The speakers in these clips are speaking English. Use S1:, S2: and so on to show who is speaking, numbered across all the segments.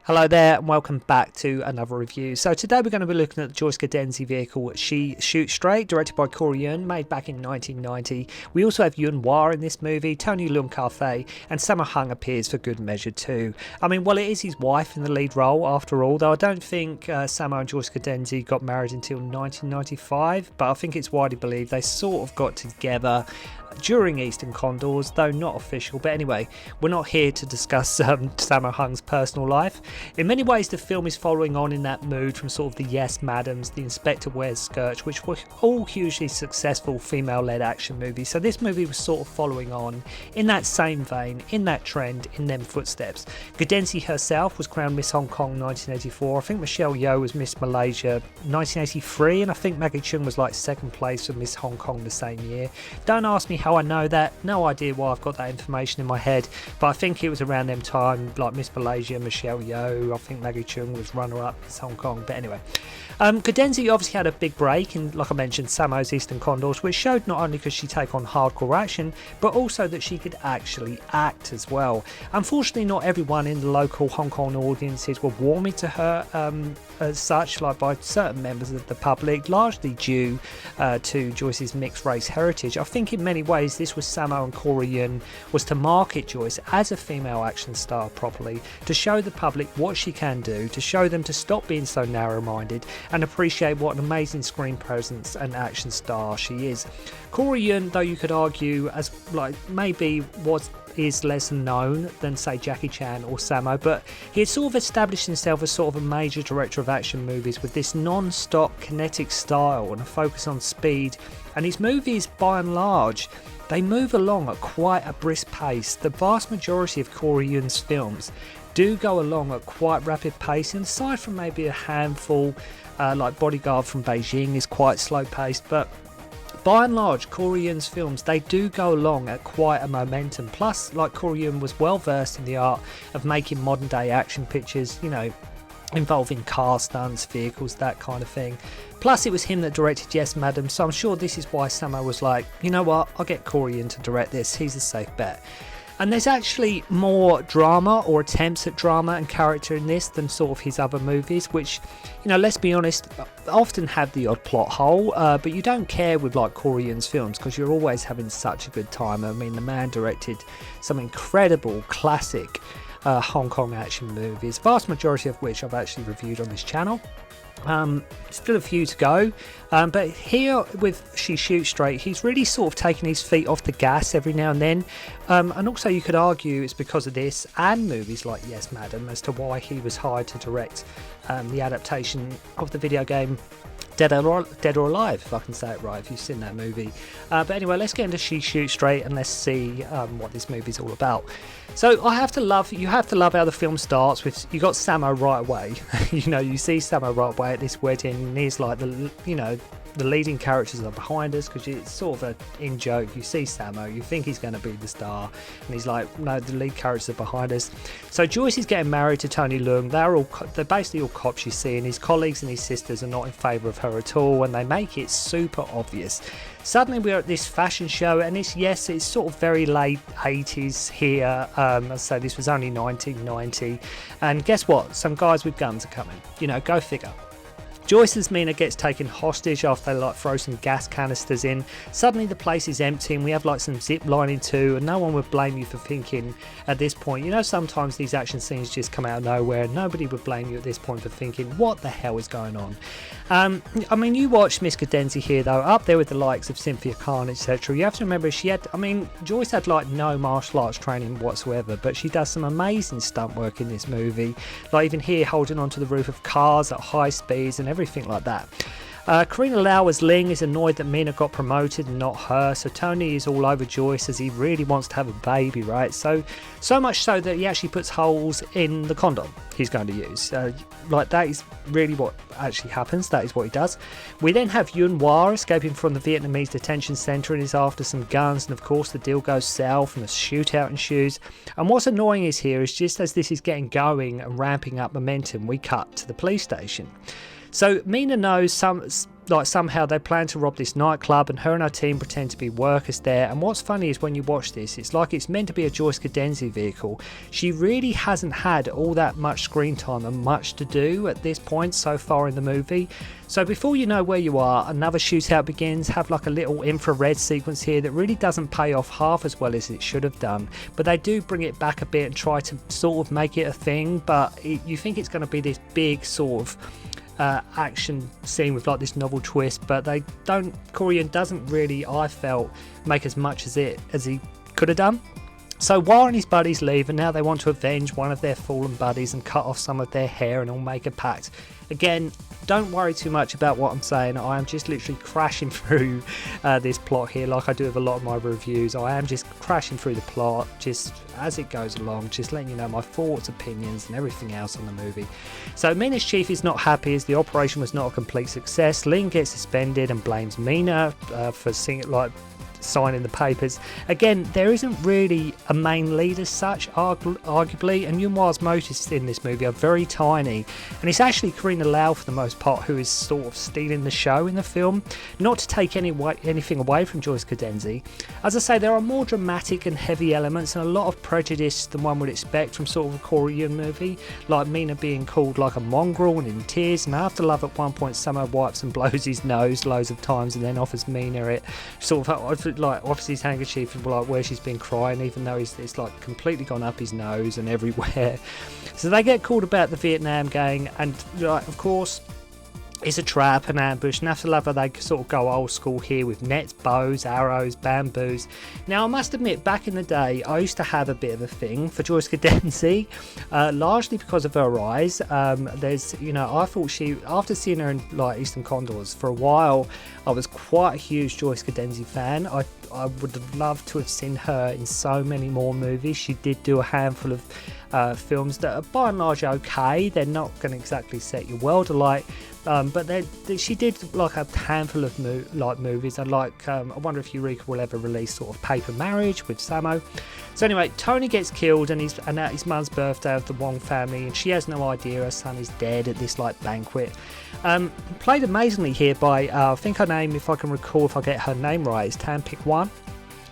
S1: Hello there and welcome back to another review. So today we're going to be looking at the Joyce Godenzi vehicle She Shoots Straight, directed by Yuen, made back in 1990. We also have Yuen in this movie, Tony Leung Ka-fai, and Sammo appears for good measure too. I mean, well, it is his wife in the lead role after all, though I don't think Sammo and Joyce Godenzi got married until 1995, but I think it's widely believed they sort of got together during Eastern Condors, though not official. But anyway, we're not here to discuss Sammo Hung's personal life. In many ways, the film is following on in that mood from sort of the Yes Madams, the Inspector Wears Skirts, which were all hugely successful female-led action movies. So this movie was sort of following on in that same vein, in that trend, in them footsteps. Godenzi herself was crowned Miss Hong Kong 1984. I think Michelle Yeoh was Miss Malaysia 1983, and I think Maggie Cheung was like second place for Miss Hong Kong the same year. Don't ask me how I know that, no idea why I've got that information in my head, but I think it was around them time, like Miss Malaysia, Michelle Yeoh, I think Maggie Cheung was runner-up Miss Hong Kong. But anyway, Godenzi obviously had a big break in, like I mentioned, Sammo's Eastern Condors, which showed not only could she take on hardcore action, but also that she could actually act as well. Unfortunately, not everyone in the local Hong Kong audiences were warming to her as such, like by certain members of the public, largely due to Joyce's mixed race heritage. I think in many ways this was Sammo and Yuen was to market Joyce as a female action star properly, to show the public what she can do, to show them to stop being so narrow-minded and appreciate what an amazing screen presence and action star she is. Yuen, though you could argue as like maybe is less known than say Jackie Chan or Sammo, but he had sort of established himself as sort of a major director of action movies with this non-stop kinetic style and a focus on speed, and his movies by and large they move along at quite a brisk pace. The vast majority of Yuen's films do go along at quite rapid pace, and aside from maybe a handful like Bodyguard from Beijing is quite slow paced, but by and large, Yuen's films, they do go along at quite a momentum. Plus, like Yuen was well versed in the art of making modern day action pictures, you know, involving car stunts, vehicles, that kind of thing. Plus, it was him that directed Yes Madam, so I'm sure this is why Sammo was like, you know what, I'll get Yuen to direct this, he's a safe bet. And there's actually more drama or attempts at drama and character in this than sort of his other movies, which, you know, let's be honest, often have the odd plot hole, but you don't care with like Yuen's films because you're always having such a good time. I mean, the man directed some incredible classic Hong Kong action movies, vast majority of which I've actually reviewed on this channel. Still a few to go, but here with She Shoots Straight, he's really sort of taken his feet off the gas every now and then, and also you could argue it's because of this and movies like Yes Madam as to why he was hired to direct the adaptation of the video game Dead or Alive, if I can say it right, if you've seen that movie. But anyway, let's get into She Shoots Straight and let's see what this movie's all about. So you have to love how the film starts with, you got Sammo right away. You know, you see Sammo right away at this wedding, and he's like the leading characters are behind us because it's sort of a in joke. You see Sammo, you think he's going to be the star, and he's like, no, the lead characters are behind us. So Joyce is getting married to Tony Leung. They're basically all cops, you see, and his colleagues and his sisters are not in favour of her at all, and they make it super obvious. Suddenly we're at this fashion show, and it's sort of very late 80s here. So this was only 1990, and guess what? Some guys with guns are coming. You know, go figure. Joyce's Mina gets taken hostage after they like throw some gas canisters in. Suddenly the place is empty and we have like some zip lining too, and no one would blame you for thinking at this point, you know, sometimes these action scenes just come out of nowhere and nobody would blame you at this point for thinking, what the hell is going on? I mean, you watch Miss Godenzi here though, up there with the likes of Cynthia Khan, etc. You have to remember Joyce had like no martial arts training whatsoever, but she does some amazing stunt work in this movie, like even here holding onto the roof of cars at high speeds and everything like that. Carina Lau as Leung is annoyed that Mina got promoted and not her, so Tony is all over Joyce as he really wants to have a baby, right? So much so that he actually puts holes in the condom he's going to use. Like, that is really what actually happens. That is what he does. We then have Yuen escaping from the Vietnamese detention centre and is after some guns, and of course the deal goes south and a shootout ensues. And what's annoying is just as this is getting going and ramping up momentum, we cut to the police station. So Mina knows like somehow they plan to rob this nightclub, and her and her team pretend to be workers there. And what's funny is when you watch this, it's like it's meant to be a Joyce Godenzi vehicle. She really hasn't had all that much screen time and much to do at this point so far in the movie. So before you know where you are, another shootout begins. Have like a little infrared sequence here that really doesn't pay off half as well as it should have done, but they do bring it back a bit and try to sort of make it a thing. But you think it's going to be this big sort of action scene with like this novel twist, but they don't. Korean doesn't really, I felt, make as much as he could have done. So War and his buddies leave, and now they want to avenge one of their fallen buddies and cut off some of their hair and all make a pact. Again, don't worry too much about what I'm saying. I am just literally crashing through this plot here like I do with a lot of my reviews. I am just crashing through the plot just as it goes along, just letting you know my thoughts, opinions and everything else on the movie. So Mina's chief is not happy as the operation was not a complete success. Leung gets suspended and blames Mina for signing the papers. Again, there isn't really a main lead as such, arguably, and Yuen-hwa's motives in this movie are very tiny, and it's actually Carina for the most part who is sort of stealing the show in the film. Not to take anything away from Joyce Godenzi. As I say, there are more dramatic and heavy elements and a lot of prejudice than one would expect from sort of a Korean movie, like Mina being called like a mongrel and in tears, and after love at one point Sammo wipes and blows his nose loads of times and then offers Mina it, sort of like offers his handkerchief and like where she's been crying, even though it's like completely gone up his nose and everywhere. So they get called about the Vietnam gang, and like, of course it's a trap, an ambush, and after lover they sort of go old school here with nets, bows, arrows, bamboos. Now I must admit, back in the day I used to have a bit of a thing for Joyce Godenzi, largely because of her eyes. There's, you know, I thought she, after seeing her in like Eastern Condors for a while, I was quite a huge Joyce Godenzi fan. I would have loved to have seen her in so many more movies. She did do a handful of films that are by and large okay. They're not going to exactly set your world alight, but she did like a handful of movies. And like I wonder if Eureka will ever release sort of Paper Marriage with Sammo. So anyway, Tony gets killed and at his mum's birthday of the Wong family, and she has no idea her son is dead at this like banquet. Played amazingly here by I think her name, if I can recall, if I get her name right, is Tan Pik Wan.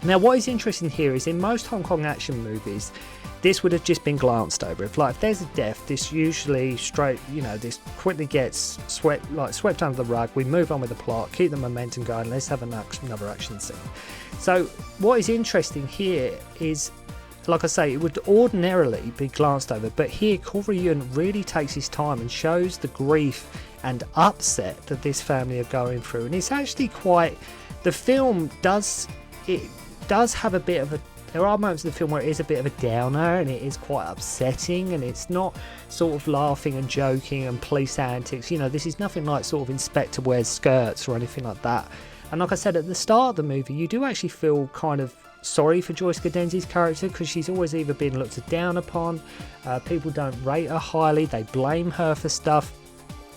S1: Now what is interesting here is in most Hong Kong action movies, this would have just been glanced over. If there's a death, this usually this quickly gets swept under the rug. We move on with the plot, keep the momentum going, let's have another action scene. So what is interesting here is, like I say, it would ordinarily be glanced over, but here Yuen really takes his time and shows the grief and upset that this family are going through. And it's actually quite, the film does have a bit of a, there are moments in the film where it is a bit of a downer and it is quite upsetting, and it's not sort of laughing and joking and police antics. You know, this is nothing like sort of Inspector Wears Skirts or anything like that. And like I said at the start of the movie, you do actually feel kind of sorry for Joyce Godenzi's character, because she's always either been looked down upon, people don't rate her highly, they blame her for stuff.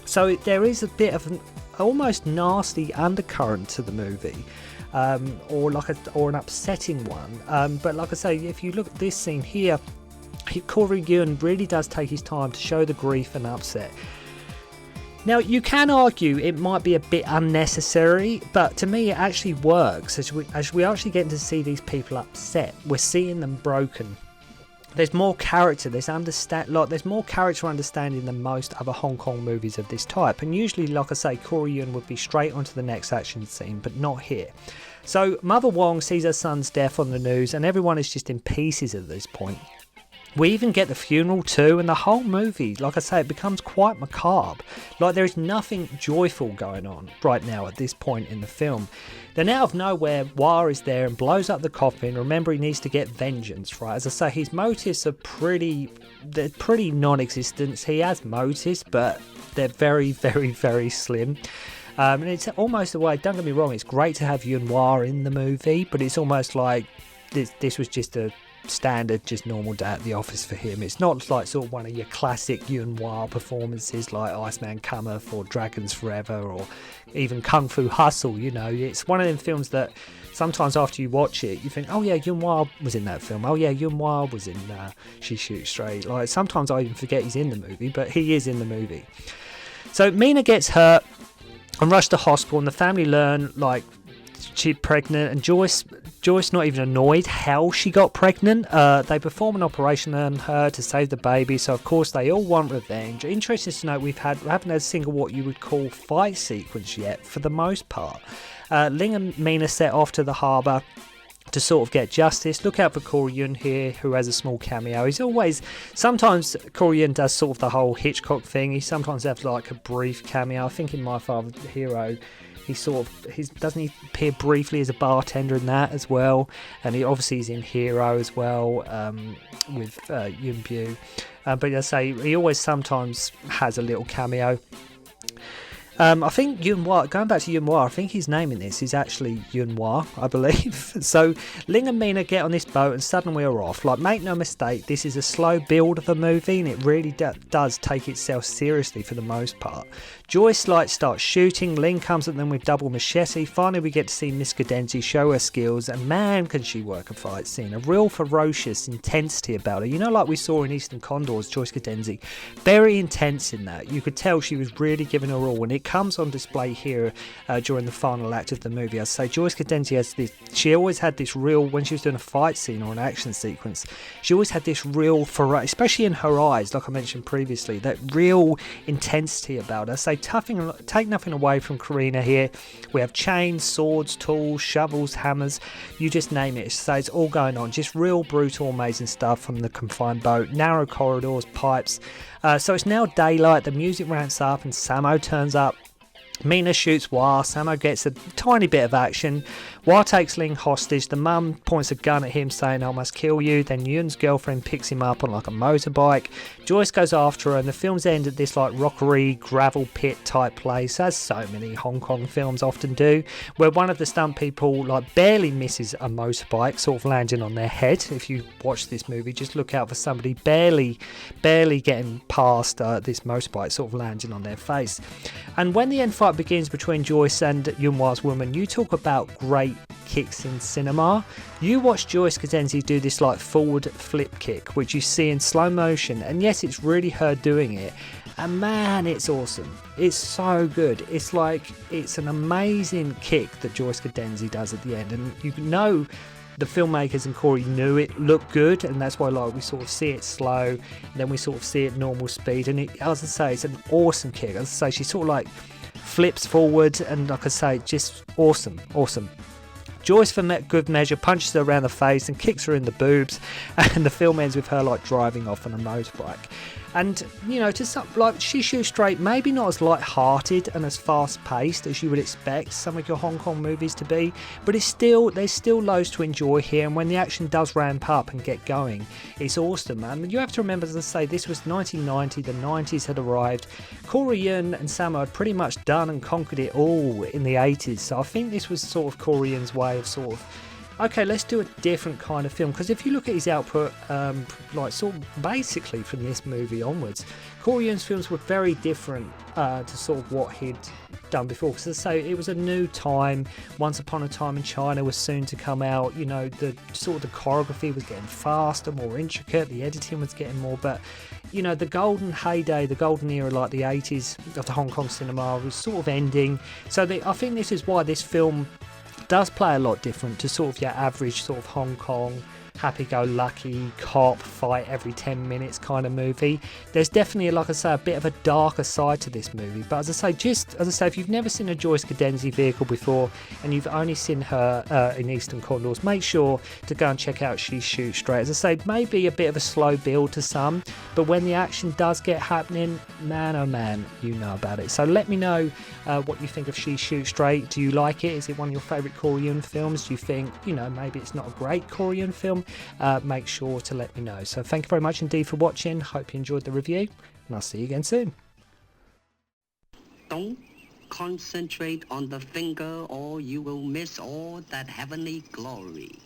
S1: So there is a bit of an almost nasty undercurrent to the movie. Or an upsetting one, but like I say, if you look at this scene here, Yuen really does take his time to show the grief and upset. Now you can argue it might be a bit unnecessary, but to me it actually works. As we actually get to see these people upset, we're seeing them broken. There's more character, there's more character understanding than most other Hong Kong movies of this type, and usually, like I say, Yuen would be straight onto the next action scene, but not here. So Mother Wong sees her son's death on the news, and everyone is just in pieces at this point. We even get the funeral too, and the whole movie, like I say, it becomes quite macabre. Like there is nothing joyful going on right now at this point in the film. Then out of nowhere, Wah is there and blows up the coffin. Remember, he needs to get vengeance, right? As I say, his motives are pretty non-existent. He has motives, but they're very, very, very slim. And it's almost a way, don't get me wrong, it's great to have Yuen-hwa in the movie, but it's almost like this was just a standard, just normal day at the office for him. It's not like sort of one of your classic Yuen-hwa performances like Iceman Cometh or Dragons Forever or even Kung Fu Hustle. You know, it's one of them films that sometimes after you watch it you think, oh yeah, Yuen-hwa was in that film, oh yeah, Yuen-hwa was in She Shoots Straight. Like sometimes I even forget he's in the movie, but he is in the movie. So Mina gets hurt. and rush to hospital, and the family learn like she's pregnant, and Joyce not even annoyed how she got pregnant. They perform an operation on her to save the baby, so of course they all want revenge. Interesting to note, we haven't had a single what you would call fight sequence yet for the most part. Leung and Mina set off to the harbour to sort of get justice. Look out for Ko Yuen here, who has a small cameo. He's always, sometimes Ko Yuen does sort of the whole Hitchcock thing. He sometimes has like a brief cameo. I think in My Father's Hero, doesn't he appear briefly as a bartender in that as well? And he obviously is in Hero as well, with Yuen. But as I say, he always sometimes has a little cameo. I think Yuen, going back to Yuen, I think his name in this is actually Yuen, I believe. So Leung and Mina get on this boat and suddenly we're off. Like, make no mistake, this is a slow build of a movie, and it really does take itself seriously for the most part. Joyce starts shooting, Leung comes at them with double machete. Finally we get to see Miss Godenzi show her skills, and man can she work a fight scene. A real ferocious intensity about her. You know, like we saw in Eastern Condors, Joyce Godenzi, very intense in that. You could tell she was really giving her all, and it comes on display here during the final act of the movie. I'd say Joyce Godenzi she always had this real, when she was doing a fight scene or an action sequence, she always had this real especially in her eyes, like I mentioned previously, that real intensity about her. So take nothing away from Carina here. We have chains, swords, tools, shovels, hammers, you just name it. So it's all going on, just real brutal, amazing stuff from the confined boat, narrow corridors, pipes. So it's now daylight, the music ramps up and Sammo turns up. Mina shoots Wah, Sammo gets a tiny bit of action. Wah takes Leung hostage, the mum points a gun at him saying, "I must kill you." Then Yuen's girlfriend picks him up on like a motorbike. Joyce goes after her, and the films end at this like rockery gravel pit type place, as so many Hong Kong films often do, where one of the stunt people like barely misses a motorbike sort of landing on their head. If you watch this movie, just look out for somebody barely getting past this motorbike sort of landing on their face. And when the end fight begins between Joyce and Yuen-Wah's woman, you talk about great kicks in cinema. You watch Joyce Godenzi do this like forward flip kick, which you see in slow motion, and yes, it's really her doing it, and man, it's awesome. It's so good. It's an amazing kick that Joyce Godenzi does at the end, and you know the filmmakers and Corey knew it looked good, and that's why we sort of see it slow, and then we sort of see it normal speed, and as I say, it's an awesome kick. As I say, she sort of flips forward, and like I say, just awesome. Joyce, for good measure, punches her around the face and kicks her in the boobs, and the film ends with her driving off on a motorbike. And she shoots straight, maybe not as light-hearted and as fast-paced as you would expect some of your Hong Kong movies to be, but there's still loads to enjoy here, and when the action does ramp up and get going, it's awesome, man. You have to remember, as I say, this was 1990, the 90s had arrived. Yuen and Sammo had pretty much done and conquered it all in the 80s, so I think this was sort of Yuen's way of okay, let's do a different kind of film, because if you look at his output, basically from this movie onwards, Yuen's films were very different to sort of what he'd done before, because as I say, it was a new time. Once Upon a Time in China was soon to come out. The choreography was getting faster, more intricate, the editing was getting more, but the golden heyday, the golden era, like the 80s of the Hong Kong cinema, was sort of ending. So I think this is why this film does play a lot different to sort of your average sort of Hong Kong happy-go-lucky cop fight every 10 minutes kind of movie. There's definitely, like I say, a bit of a darker side to this movie, but as I say, if you've never seen a Joyce Godenzi vehicle before and you've only seen her in Eastern Condors, make sure to go and check out She Shoots Straight. As I say, maybe a bit of a slow build to some, but when the action does get happening, man oh man, you know about it. So let me know what you think of She Shoots Straight. Do you like it? Is it one of your favourite Korean films? Do you think, maybe it's not a great Korean film? Make sure to let me know. So thank you very much indeed for watching. Hope you enjoyed the review, and I'll see you again soon.
S2: Don't concentrate on the finger or you will miss all that heavenly glory.